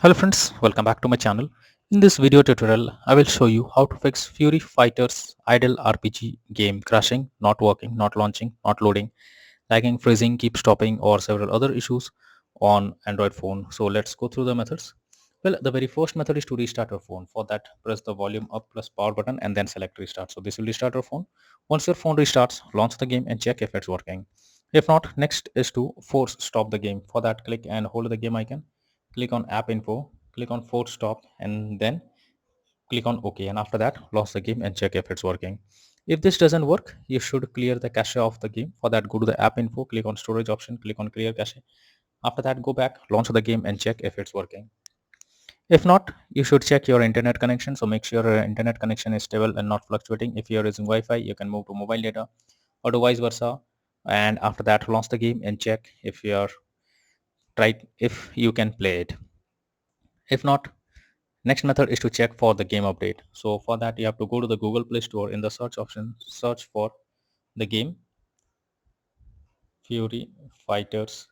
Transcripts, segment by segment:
Hello friends, welcome back to my channel. In this video tutorial, I will show you how to fix Fury Fighters idle RPG game crashing, not working, not launching, not loading, lagging, freezing, keep stopping or several other issues on Android phone. So let's go through the methods. Well, the very first method is to restart your phone. For that, press the volume up plus power button and then select restart. So this will restart your phone. Once your phone restarts, launch the game and check if it's working. If not, next is to force stop the game. For that, click and hold the game icon. Click on app info, click on force stop and then click on OK, and after that launch the game and check if it's working. If this doesn't work, you should clear the cache of the game. For that, go to the app info, click on storage option, click on clear cache. After that, go back, launch the game and check if it's working. If not, you should check your internet connection. So make sure your internet connection is stable and not fluctuating. If you're using Wi-Fi, you can move to mobile data or to vice versa. And after that, launch the game and check if you can play it. If not, next method is to check for the game update. So for that, you have to go to the Google Play Store. In the search option, search for the game Fury Fighters,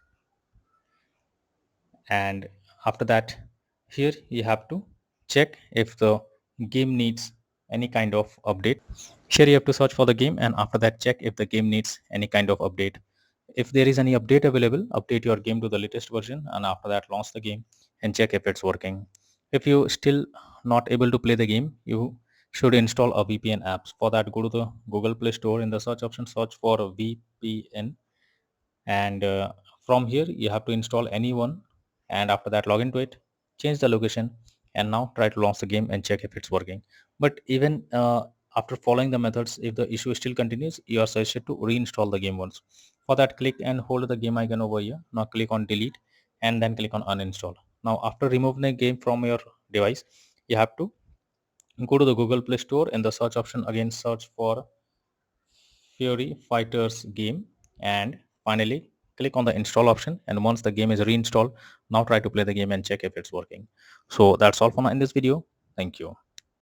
and after that, here you have to check if the game needs any kind of update. Here you have to search for the game and after that check if the game needs any kind of update. If there is any update available, update your game to the latest version and after that launch the game and check if it's working. If you still not able to play the game, you should install a VPN apps. For that, go to the Google Play Store. In the search option, search for a VPN, and from here you have to install any one, and after that log into it, change the location, and now try to launch the game and check if it's working. But even after following the methods, if the issue still continues, you are suggested to reinstall the game once. For that, click and hold the game icon over here. Now click on delete and then click on uninstall. Now after removing the game from your device, you have to go to the Google Play Store. In the search option, again search for Fury Fighters game, and finally click on the install option. And once the game is reinstalled, now try to play the game and check if it's working. So that's all for now in this video. Thank you.